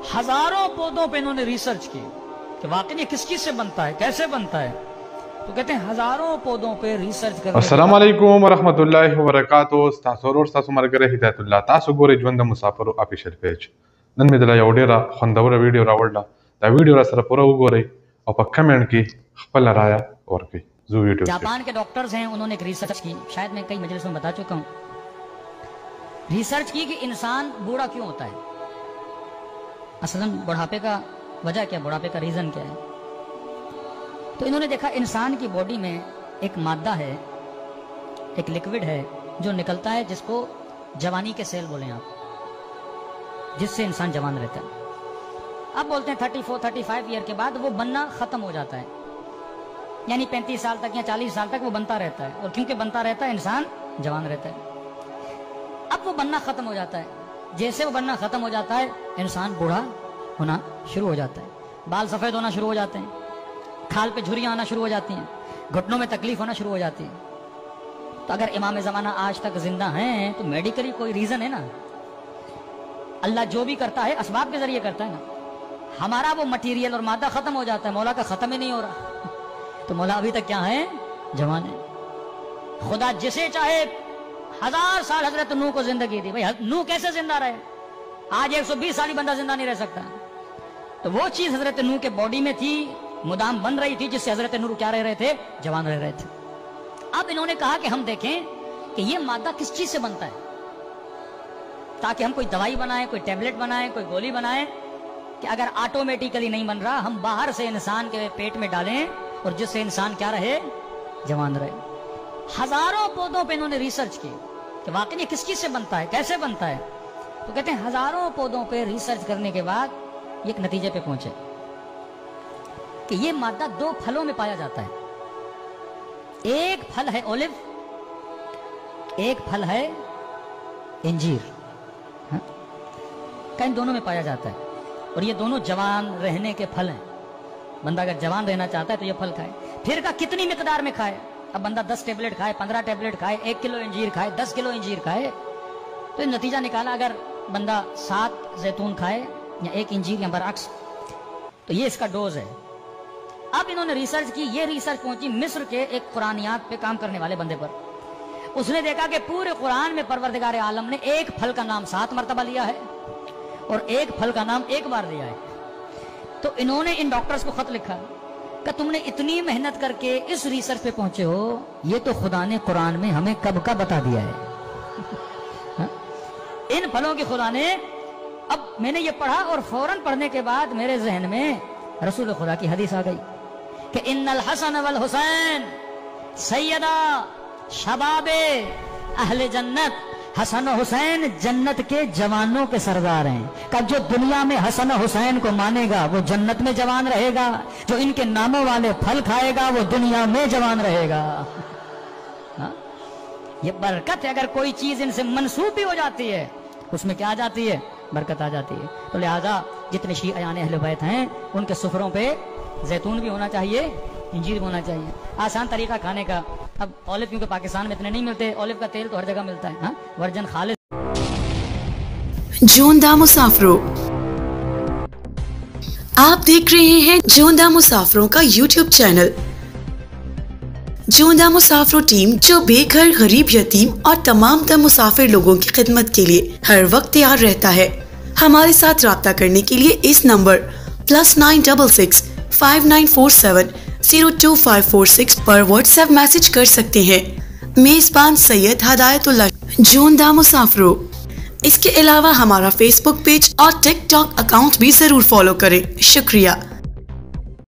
हजारों पौधों पे इन्होंने रिसर्च की कि वाकई ये किस चीज से बनता है, कैसे बनता है। तो कहते हैं हजारों पौधों पे रिसर्च करने। अस्सलाम वालेकुम वरहमतुल्लाहि वबरकातुहू। तासो ور تاسو مرګره هدایت الله تاسو ګورئ ژوند د مسافرو افیشل پیج. نن مې د یو ډیره خوندوره ویډیو راوړله. دا ویډیو را سره پوره وګورئ او په کمنټ کې خپل رائے ورکړئ. زو ویډیو जापान के डॉक्टर्स हैं, उन्होंने एक रिसर्च की, शायद मैं कई मजलिसों में बता चुका हूँ। रिसर्च की कि इंसान बूढ़ा क्यों होता है, असलन बुढ़ापे का वजह क्या, बुढ़ापे का रीजन क्या है। तो इन्होंने देखा इंसान की बॉडी में एक मादा है, एक लिक्विड है जो निकलता है, जिसको जवानी के सेल बोले आप, जिससे इंसान जवान रहता है। अब बोलते हैं 34-35 ईयर के बाद वो बनना खत्म हो जाता है, यानी 35 साल तक या 40 साल तक वो बनता रहता है, और क्योंकि बनता रहता है इंसान जवान रहता है। अब वो बनना खत्म हो जाता है, जैसे वो बनना खत्म हो जाता है इंसान बूढ़ा होना शुरू हो जाता है, बाल सफेद होना शुरू हो जाते हैं, खाल पे झुर्रियां आना शुरू हो जाती हैं, घुटनों में तकलीफ होना शुरू हो जाती है। तो अगर इमाम ज़माना आज तक जिंदा हैं तो मेडिकली कोई रीजन है ना। अल्लाह जो भी करता है असबाब के जरिए करता है ना। हमारा वो मटीरियल और मादा खत्म हो जाता है, मौला का खत्म ही नहीं हो रहा। तो मौला अभी तक क्या है, जवान है। खुदा जिसे चाहे 1000 साल हजरत नूह को जिंदगी दी, भाई नूह कैसे जिंदा रहे, आज 120 साल ही बंदा जिंदा नहीं रह सकता। तो वो चीज हजरत नूह के बॉडी में थी, मुदाम बन रही थी, जिससे हजरत नूह क्या रह रहे थे, जवान रह रहे थे। अब इन्होंने कहा कि हम देखें कि ये मादा किस चीज से बनता है, ताकि हम कोई दवाई बनाए, कोई टैबलेट बनाए, कोई गोली बनाए, कि अगर ऑटोमेटिकली नहीं बन रहा, हम बाहर से इंसान के पेट में डालें और जिससे इंसान क्या रहे, जवान रहे। हजारों पौधों पे इन्होंने रिसर्च की कि वाकई ये किस चीज से बनता है, कैसे बनता है। तो कहते हैं हजारों पौधों पे रिसर्च करने के बाद एक नतीजे पे पहुंचे कि ये मादा 2 फलों में पाया जाता है। एक फल है ओलिव, एक फल है इंजीर, इन दोनों में पाया जाता है। और ये दोनों जवान रहने के फल हैं। बंदा अगर जवान रहना चाहता है तो ये फल खाए। फिर का कितनी मिकदार में खाए, अब बंदा 10 टेबलेट खाए, 15 टेबलेट खाए, 1 किलो इंजीर खाए, 10 किलो इंजीर खाए, तो नतीजा निकाला अगर बंदा 7 जैतून खाए या 1 इंजीर या बरअक्स, तो ये इसका डोज है। अब इन्होंने रिसर्च की, ये रिसर्च पहुंची मिस्र के एक कुरानियात पे काम करने वाले बंदे पर। उसने देखा कि पूरे कुरान में परवरदिगार आलम ने एक फल का नाम 7 मरतबा लिया है और एक फल का नाम 1 बार लिया है। तो इन्होंने इन डॉक्टर्स को खत लिखा कि तुमने इतनी मेहनत करके इस रिसर्च पे पहुंचे हो, ये तो खुदा ने कुरान में हमें कब का बता दिया है। इन फलों की खुदा ने, अब मैंने ये पढ़ा और फौरन पढ़ने के बाद मेरे जहन में रसूल खुदा की हदीस आ गई कि इन्नल हसन वल हुसैन सैयदा शबाबे अहले जन्नत। हसन हुसैन जन्नत के जवानों के सरदार हैं। कब जो दुनिया में हसन हुसैन को मानेगा वो जन्नत में जवान रहेगा, जो इनके नामों वाले फल खाएगा वो दुनिया में जवान रहेगा। हा? ये बरकत है। अगर कोई चीज इनसे मंसूब भी हो जाती है उसमें क्या आ जाती है, बरकत आ जाती है। तो लिहाजा जितने शियायान अहले बैत हैं उनके सुफरों पे जैतून भी होना चाहिए, इंजीर भी होना चाहिए। आसान तरीका खाने का। अब ऑलिव क्योंकि पाकिस्तान में इतने नहीं मिलते, ऑलिव का तेल तो हर जगह मिलता है, वर्जन खालिस। जोंदा मुसाफिरों, आप देख रहे हैं जोंदा मुसाफिरों का YouTube चैनल। जोंदा मुसाफिरों टीम जो बेघर, गरीब, यतीम और तमाम तर मुसाफिर लोगों की खिदमत के लिए हर वक्त तैयार रहता है। हमारे साथ राब्ता करने के लिए इस नंबर +966 5947 02546 पर व्हाट्सएप मैसेज कर सकते हैं। मेजबान सैयद हदायतुल्लाह, जोंदा मुसाफिरों। इसके अलावा हमारा फेसबुक पेज और टिकटॉक अकाउंट भी जरूर फॉलो करें। शुक्रिया।